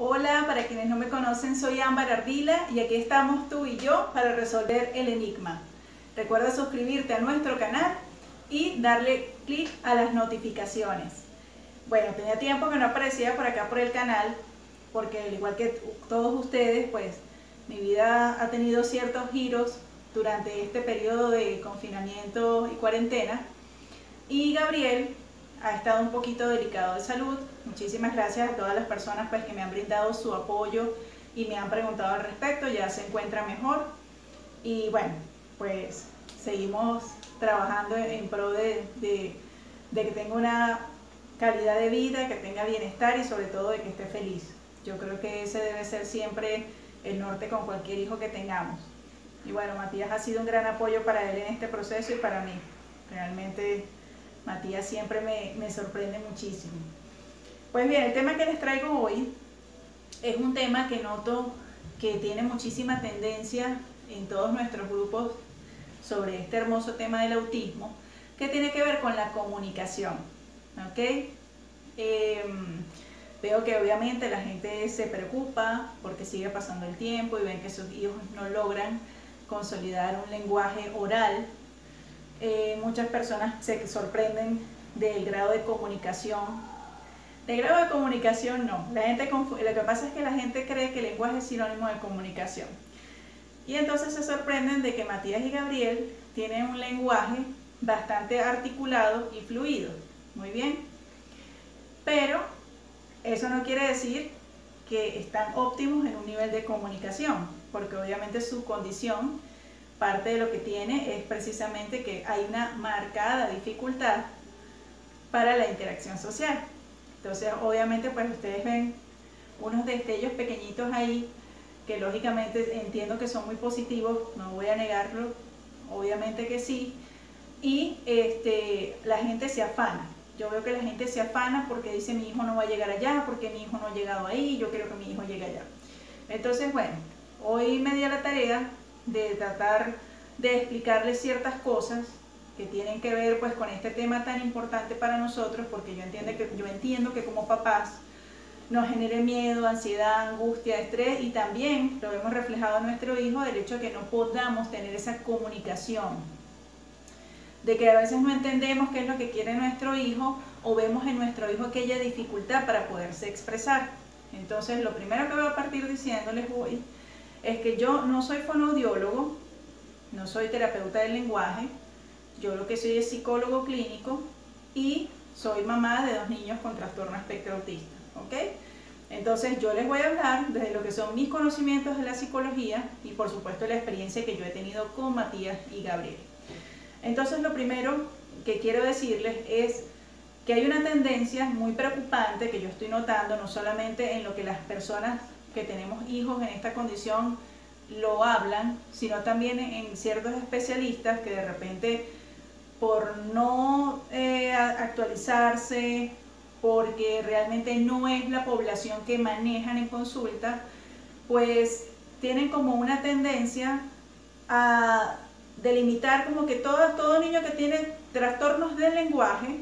Hola, para quienes no me conocen, soy Ámbar Ardila y aquí estamos tú y yo para resolver el enigma. Recuerda suscribirte a nuestro canal y darle clic a las notificaciones. Bueno, tenía tiempo que no aparecía por acá por el canal porque al igual que todos ustedes, pues mi vida ha tenido ciertos giros durante este periodo de confinamiento y cuarentena, y Gabriel ha estado un poquito delicado de salud. Muchísimas gracias a todas las personas pues que me han brindado su apoyo y me han preguntado al respecto. Ya se encuentra mejor y bueno, pues seguimos trabajando en pro de que tenga una calidad de vida, que tenga bienestar y sobre todo de que esté feliz. Yo creo que ese debe ser siempre el norte con cualquier hijo que tengamos. Y bueno, Matías ha sido un gran apoyo para él en este proceso y para mí. Realmente Matías siempre me sorprende muchísimo. Pues bien, el tema que les traigo hoy es un tema que noto que tiene muchísima tendencia en todos nuestros grupos sobre este hermoso tema del autismo, que tiene que ver con la comunicación. ¿Ok? Veo que obviamente la gente se preocupa porque sigue pasando el tiempo y ven que sus hijos no logran consolidar un lenguaje oral. Muchas personas se sorprenden del grado de comunicación. De grado de comunicación no. Lo que pasa es que la gente cree que el lenguaje es sinónimo de comunicación. Y entonces se sorprenden de que Matías y Gabriel tienen un lenguaje bastante articulado y fluido. Muy bien. Pero eso no quiere decir que están óptimos en un nivel de comunicación, porque obviamente su condición, parte de lo que tiene es precisamente que hay una marcada dificultad para la interacción social. Entonces obviamente pues ustedes ven unos destellos pequeñitos ahí que lógicamente entiendo que son muy positivos, no voy a negarlo, obviamente que sí, y la gente se afana. Yo veo que la gente se afana porque dice mi hijo no va a llegar allá, porque mi hijo no ha llegado ahí, yo quiero que mi hijo llegue allá. Entonces bueno, hoy me di a la tarea de tratar de explicarles ciertas cosas que tienen que ver pues con este tema tan importante para nosotros, porque yo entiendo que como papás nos genere miedo, ansiedad, angustia, estrés, y también lo hemos reflejado en nuestro hijo, del hecho de que no podamos tener esa comunicación, de que a veces no entendemos qué es lo que quiere nuestro hijo o vemos en nuestro hijo aquella dificultad para poderse expresar. Entonces lo primero que voy a partir diciéndoles hoy es que yo no soy fonoaudiólogo, no soy terapeuta del lenguaje, yo lo que soy es psicólogo clínico y soy mamá de 2 niños con trastorno espectro autista. ¿Ok? Entonces yo les voy a hablar desde lo que son mis conocimientos de la psicología y por supuesto la experiencia que yo he tenido con Matías y Gabriel. Entonces lo primero que quiero decirles es que hay una tendencia muy preocupante que yo estoy notando, no solamente en lo que las personas que tenemos hijos en esta condición lo hablan, sino también en ciertos especialistas que de repente por no actualizarse, porque realmente no es la población que manejan en consulta, pues tienen como una tendencia a delimitar como que todo niño que tiene trastornos del lenguaje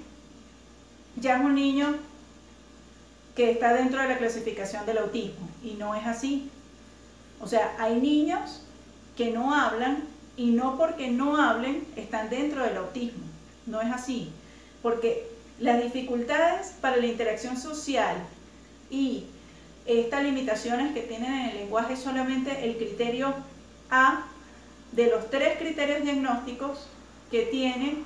ya es un niño que está dentro de la clasificación del autismo, y no es así. O sea, hay niños que no hablan y no porque no hablen están dentro del autismo, no es así, porque las dificultades para la interacción social y estas limitaciones que tienen en el lenguaje es solamente el criterio A de los 3 criterios diagnósticos que tiene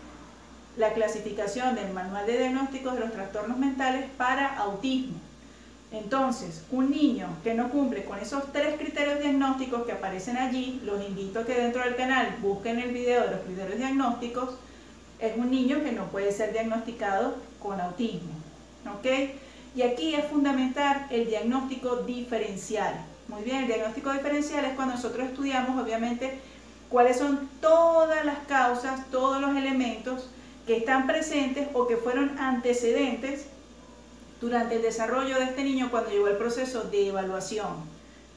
la clasificación del Manual de Diagnósticos de los Trastornos Mentales para Autismo. Entonces, un niño que no cumple con esos 3 criterios diagnósticos que aparecen allí, los invito a que dentro del canal busquen el video de los criterios diagnósticos, es un niño que no puede ser diagnosticado con autismo. ¿Ok? Y aquí es fundamental el diagnóstico diferencial. Muy bien, el diagnóstico diferencial es cuando nosotros estudiamos, obviamente, cuáles son todas las causas, todos los elementos que están presentes o que fueron antecedentes durante el desarrollo de este niño cuando llegó el proceso de evaluación.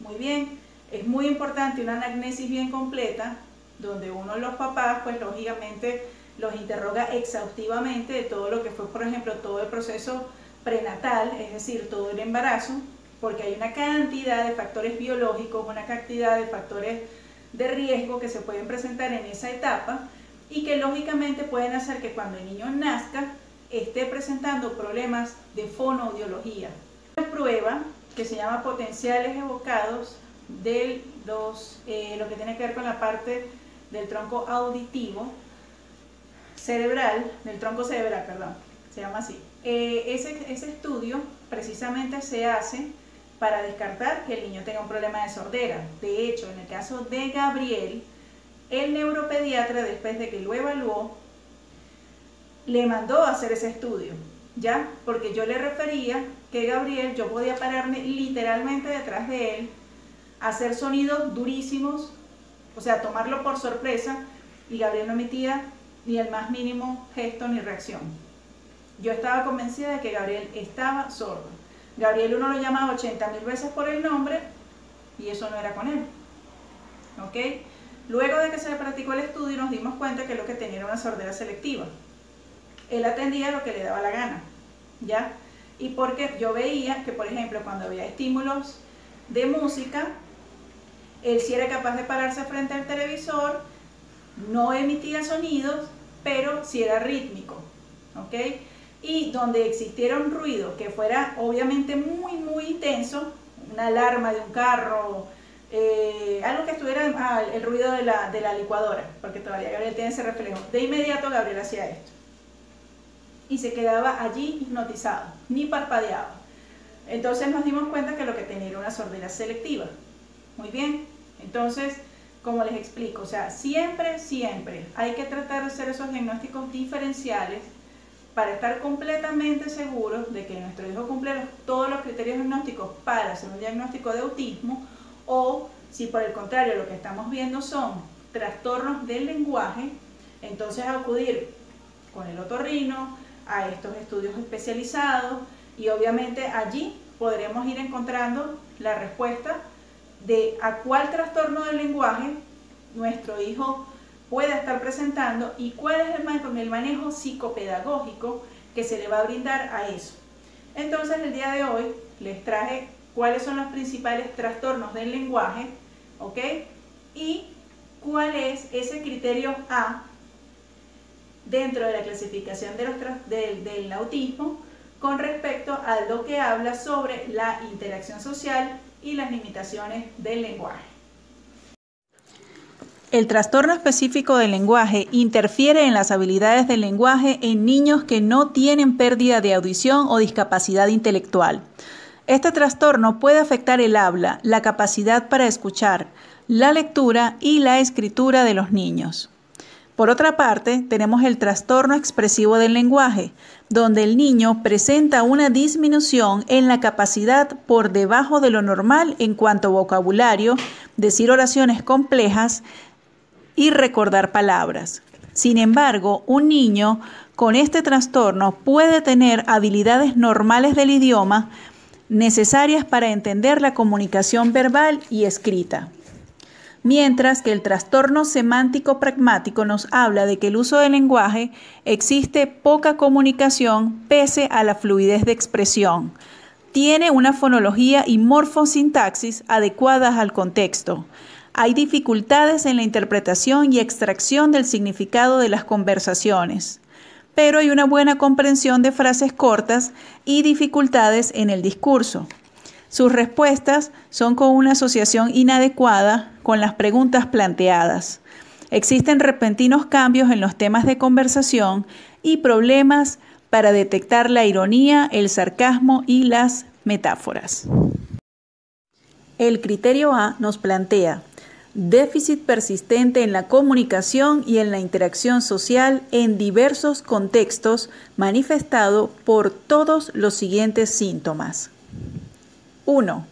Muy bien, es muy importante una anamnesis bien completa, donde uno de los papás, pues lógicamente, los interroga exhaustivamente de todo lo que fue, por ejemplo, todo el proceso prenatal, es decir, todo el embarazo, porque hay una cantidad de factores biológicos, una cantidad de factores de riesgo que se pueden presentar en esa etapa y que lógicamente pueden hacer que cuando el niño nazca esté presentando problemas de fonoaudiología. Una prueba que se llama potenciales evocados de lo que tiene que ver con la parte del tronco auditivo cerebral, del tronco cerebral, perdón, se llama así. Ese estudio precisamente se hace para descartar que el niño tenga un problema de sordera. De hecho, en el caso de Gabriel, el neuropediatra, después de que lo evaluó, le mandó a hacer ese estudio, ¿ya? Porque yo le refería que Gabriel, yo podía pararme literalmente detrás de él, hacer sonidos durísimos, o sea, tomarlo por sorpresa, y Gabriel no emitía ni el más mínimo gesto ni reacción. Yo estaba convencida de que Gabriel estaba sordo. Gabriel uno lo llamaba 80.000 veces por el nombre y eso no era con él. ¿Ok? Luego de que se le practicó el estudio nos dimos cuenta que lo que tenía era una sordera selectiva. Él atendía lo que le daba la gana, ¿ya? Y porque yo veía que, por ejemplo, cuando había estímulos de música, él sí era capaz de pararse frente al televisor, no emitía sonidos, pero sí era rítmico, ¿ok? Y donde existiera un ruido que fuera obviamente muy intenso, una alarma de un carro, algo que estuviera, el ruido de la licuadora, porque todavía Gabriel tiene ese reflejo, de inmediato Gabriel hacía esto. Y se quedaba allí hipnotizado, ni parpadeaba. Entonces nos dimos cuenta que lo que tenía era una sordera selectiva. Muy bien, entonces, como les explico, o sea, siempre hay que tratar de hacer esos diagnósticos diferenciales para estar completamente seguros de que nuestro hijo cumple todos los criterios diagnósticos para hacer un diagnóstico de autismo, o si por el contrario lo que estamos viendo son trastornos del lenguaje, entonces acudir con el otorrino a estos estudios especializados y obviamente allí podremos ir encontrando la respuesta de a cuál trastorno del lenguaje nuestro hijo puede estar presentando y cuál es el manejo psicopedagógico que se le va a brindar a eso. Entonces el día de hoy les traje cuáles son los principales trastornos del lenguaje, ¿ok? Y cuál es ese criterio A dentro de la clasificación del autismo con respecto a lo que habla sobre la interacción social y las limitaciones del lenguaje. El trastorno específico del lenguaje interfiere en las habilidades del lenguaje en niños que no tienen pérdida de audición o discapacidad intelectual. Este trastorno puede afectar el habla, la capacidad para escuchar, la lectura y la escritura de los niños. Por otra parte, tenemos el trastorno expresivo del lenguaje, donde el niño presenta una disminución en la capacidad por debajo de lo normal en cuanto a vocabulario, decir oraciones complejas y recordar palabras. Sin embargo, un niño con este trastorno puede tener habilidades normales del idioma necesarias para entender la comunicación verbal y escrita. Mientras que el trastorno semántico pragmático nos habla de que el uso del lenguaje existe poca comunicación pese a la fluidez de expresión. Tiene una fonología y morfosintaxis adecuadas al contexto. Hay dificultades en la interpretación y extracción del significado de las conversaciones, pero hay una buena comprensión de frases cortas y dificultades en el discurso. Sus respuestas son con una asociación inadecuada con las preguntas planteadas. Existen repentinos cambios en los temas de conversación y problemas para detectar la ironía, el sarcasmo y las metáforas. El criterio A nos plantea déficit persistente en la comunicación y en la interacción social en diversos contextos manifestado por todos los siguientes síntomas. 1.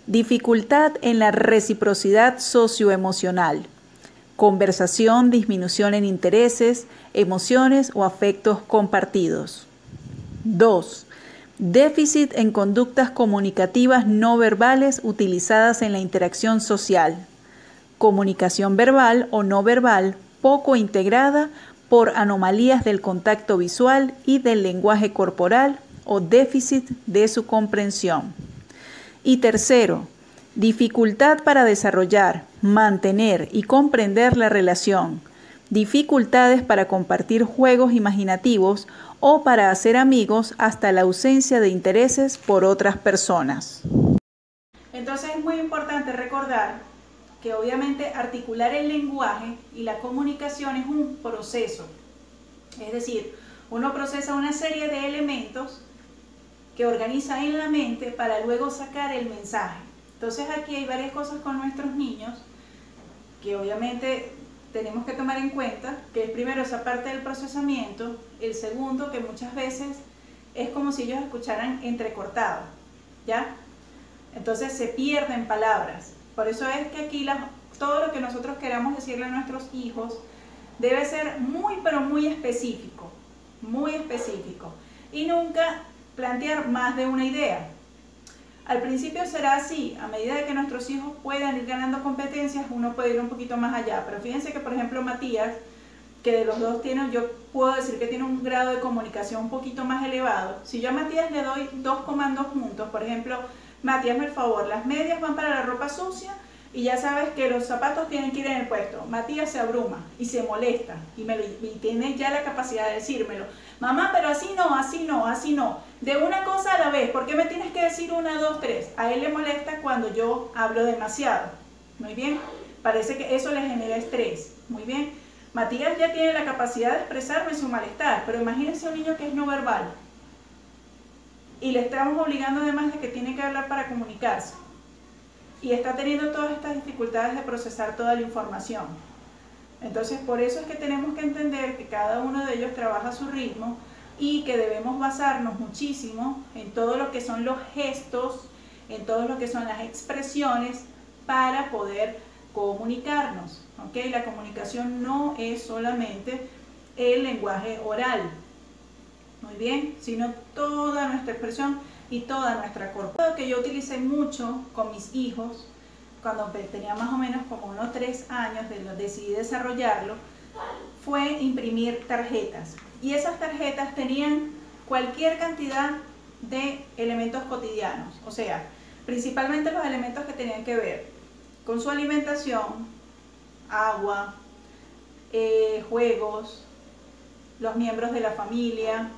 Dificultad en la reciprocidad socioemocional. Conversación, disminución en intereses, emociones o afectos compartidos. 2. Déficit en conductas comunicativas no verbales utilizadas en la interacción social. Comunicación verbal o no verbal poco integrada por anomalías del contacto visual y del lenguaje corporal o déficit de su comprensión. Y tercero, dificultad para desarrollar, mantener y comprender la relación. Dificultades para compartir juegos imaginativos o para hacer amigos hasta la ausencia de intereses por otras personas. Entonces es muy importante recordar que obviamente articular el lenguaje y la comunicación es un proceso. Es decir, uno procesa una serie de elementos que organiza en la mente para luego sacar el mensaje. Entonces aquí hay varias cosas con nuestros niños que obviamente tenemos que tomar en cuenta, que el primero esa parte del procesamiento, el segundo que muchas veces es como si ellos escucharan entrecortado, ¿ya? Entonces se pierden palabras. Por eso es que aquí todo lo que nosotros queramos decirle a nuestros hijos debe ser muy pero muy específico y nunca plantear más de una idea. Al principio será así, a medida de que nuestros hijos puedan ir ganando competencias, uno puede ir un poquito más allá. Pero fíjense que, por ejemplo, Matías, que de los dos yo puedo decir que tiene un grado de comunicación un poquito más elevado. Si yo a Matías le doy 2 comandos juntos, por ejemplo, Matías, hazme el favor, las medias van para la ropa sucia y ya sabes que los zapatos tienen que ir en el puesto. Matías se abruma y se molesta y tiene ya la capacidad de decírmelo. Mamá, pero así no, así no, así no. De una cosa a la vez, ¿por qué me tienes que decir 1, 2, 3? A él le molesta cuando yo hablo demasiado. Muy bien, parece que eso le genera estrés. Muy bien, Matías ya tiene la capacidad de expresarme su malestar, pero imagínense un niño que es no verbal y le estamos obligando además de que tiene que hablar para comunicarse y está teniendo todas estas dificultades de procesar toda la información. Entonces por eso es que tenemos que entender que cada uno de ellos trabaja a su ritmo y que debemos basarnos muchísimo en todo lo que son los gestos, en todo lo que son las expresiones para poder comunicarnos, ¿ok? La comunicación no es solamente el lenguaje oral, muy bien, sino toda nuestra expresión y toda nuestra corporación. Que yo utilicé mucho con mis hijos cuando tenía más o menos como unos 3 años, decidí desarrollarlo, fue imprimir tarjetas. Y esas tarjetas tenían cualquier cantidad de elementos cotidianos, o sea, principalmente los elementos que tenían que ver con su alimentación, agua, juegos, los miembros de la familia,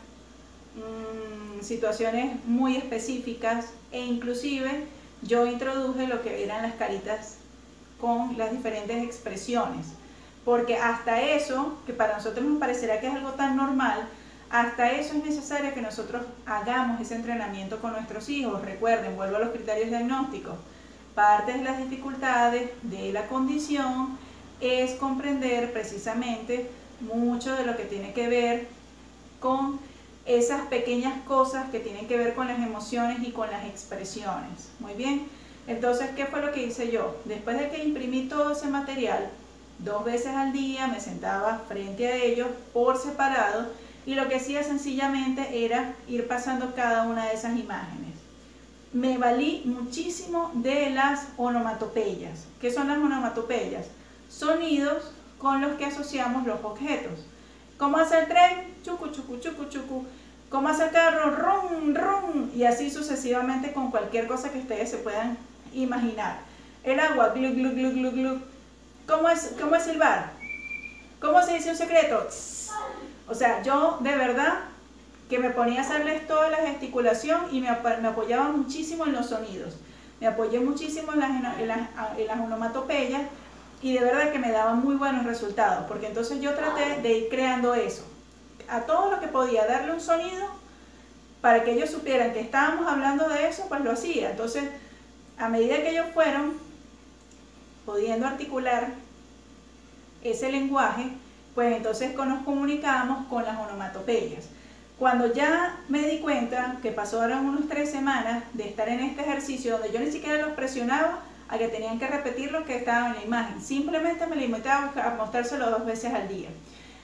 situaciones muy específicas, e inclusive yo introduje lo que eran las caritas con las diferentes expresiones, porque hasta eso, que para nosotros nos parecerá que es algo tan normal, hasta eso es necesario que nosotros hagamos ese entrenamiento con nuestros hijos. Recuerden, vuelvo a los criterios diagnósticos, parte de las dificultades de la condición es comprender precisamente mucho de lo que tiene que ver con esas pequeñas cosas que tienen que ver con las emociones y con las expresiones. Muy bien, entonces, ¿qué fue lo que hice yo? Después de que imprimí todo ese material, 2 veces al día me sentaba frente a ellos por separado y lo que hacía sencillamente era ir pasando cada una de esas imágenes. Me valí muchísimo de las onomatopeyas. ¿Qué son las onomatopeyas? Sonidos con los que asociamos los objetos. ¿Cómo hace el tren? Chucu, chucu, chucu, chucu. ¿Cómo hace el carro? Rum, rum. Y así sucesivamente con cualquier cosa que ustedes se puedan imaginar. El agua, glu, glu, glu, glu, glu. ¿Cómo es silbar? ¿Cómo se dice un secreto? Tss. O sea, yo de verdad que me ponía a hacerles toda la gesticulación y me apoyaba muchísimo en los sonidos. Me apoyé muchísimo en las onomatopeyas y de verdad que me daban muy buenos resultados, porque entonces yo traté de ir creando eso. A todo lo que podía darle un sonido para que ellos supieran que estábamos hablando de eso, pues lo hacía. Entonces, a medida que ellos fueron pudiendo articular ese lenguaje, pues entonces nos comunicábamos con las onomatopeyas. Cuando ya me di cuenta que pasaron unos 3 semanas de estar en este ejercicio donde yo ni siquiera los presionaba a que tenían que repetir lo que estaba en la imagen, simplemente me limitaba a mostrárselo 2 veces al día.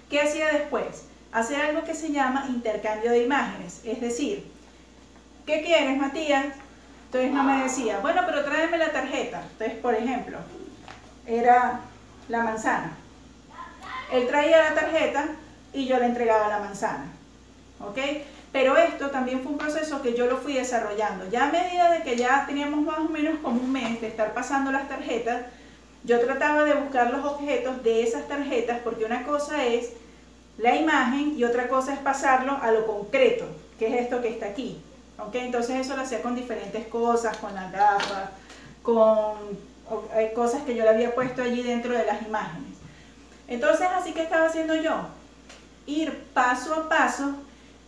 ¿Qué hacía después? Hacer algo que se llama intercambio de imágenes, es decir, ¿qué quieres, Matías? Entonces no me decía, bueno, pero tráeme la tarjeta. Entonces, por ejemplo, era la manzana. Él traía la tarjeta y yo le entregaba la manzana. ¿Ok? Pero esto también fue un proceso que yo lo fui desarrollando. Ya a medida de que ya teníamos más o menos como un mes de estar pasando las tarjetas, yo trataba de buscar los objetos de esas tarjetas, porque una cosa es la imagen y otra cosa es pasarlo a lo concreto, que es esto que está aquí. ¿Okay? Entonces eso lo hacía con diferentes cosas, con las gafas, con cosas que yo le había puesto allí dentro de las imágenes. Entonces así que estaba haciendo yo, ir paso a paso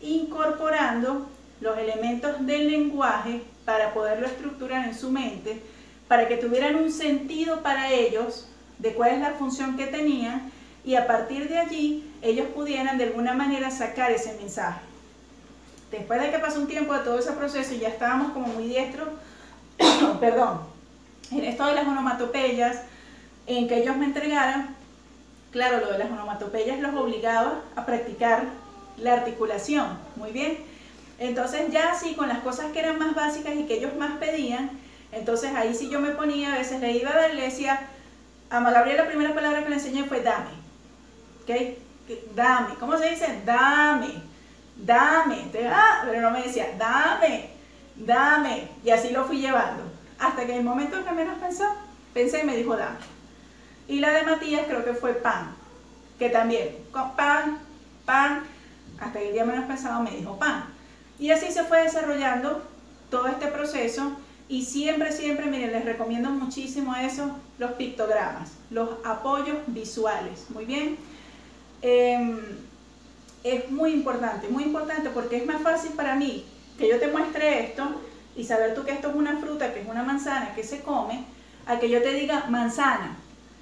incorporando los elementos del lenguaje para poderlo estructurar en su mente, para que tuvieran un sentido para ellos de cuál es la función que tenían, y a partir de allí ellos pudieran de alguna manera sacar ese mensaje. Después de que pasó un tiempo de todo ese proceso y ya estábamos como muy diestros, perdón, en esto de las onomatopeyas, en que ellos me entregaran, claro, lo de las onomatopeyas los obligaba a practicar la articulación, muy bien. Entonces ya así con las cosas que eran más básicas y que ellos más pedían, entonces ahí sí yo me ponía, a veces le iba a dar y le decía, a Gabriel la primera palabra que le enseñé fue dame, ¿ok? Dame, ¿cómo se dice? Dame, dame, entonces, pero no me decía, dame, dame, y así lo fui llevando, hasta que en el momento en que menos pensé y me dijo dame. Y la de Matías creo que fue pan, que también, pan, pan, hasta que el día menos pensado me dijo pan. Y así se fue desarrollando todo este proceso, y siempre, siempre, miren, les recomiendo muchísimo eso, los pictogramas, los apoyos visuales, muy bien. Es muy importante porque es más fácil para mí que yo te muestre esto y saber tú que esto es una fruta, que es una manzana, que se come, a que yo te diga manzana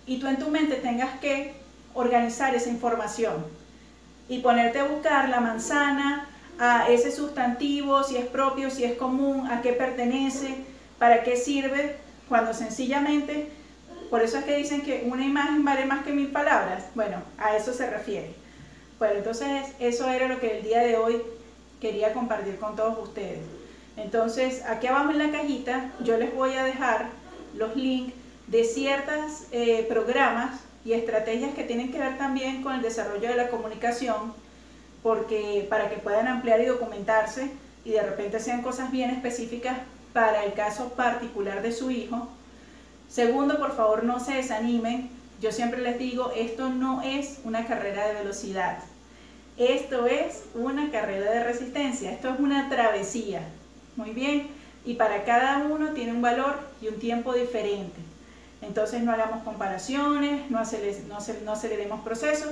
y tú en tu mente tengas que organizar esa información y ponerte a buscar la manzana, a ese sustantivo, si es propio, si es común, a qué pertenece, para qué sirve, cuando sencillamente, por eso es que dicen que una imagen vale más que 1000 palabras. Bueno, a eso se refiere. Bueno, entonces eso era lo que el día de hoy quería compartir con todos ustedes. Entonces, aquí abajo en la cajita yo les voy a dejar los links de ciertos programas y estrategias que tienen que ver también con el desarrollo de la comunicación, porque para que puedan ampliar y documentarse y de repente sean cosas bien específicas para el caso particular de su hijo. Segundo, por favor no se desanimen. Yo siempre les digo, esto no es una carrera de velocidad, esto es una carrera de resistencia, esto es una travesía, muy bien, y para cada uno tiene un valor y un tiempo diferente. Entonces no hagamos comparaciones, no aceleremos procesos.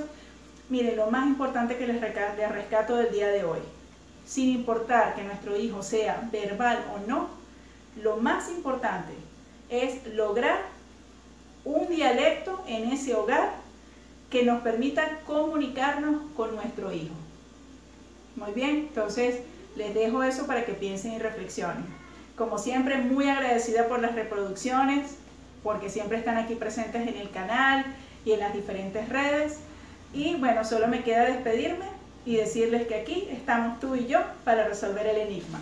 Miren, lo más importante que les rescato del día de hoy, sin importar que nuestro hijo sea verbal o no, lo más importante es lograr un dialecto en ese hogar que nos permita comunicarnos con nuestro hijo. Muy bien, entonces les dejo eso para que piensen y reflexionen. Como siempre, muy agradecida por las reproducciones, porque siempre están aquí presentes en el canal y en las diferentes redes. Y bueno, solo me queda despedirme y decirles que aquí estamos tú y yo para resolver el enigma.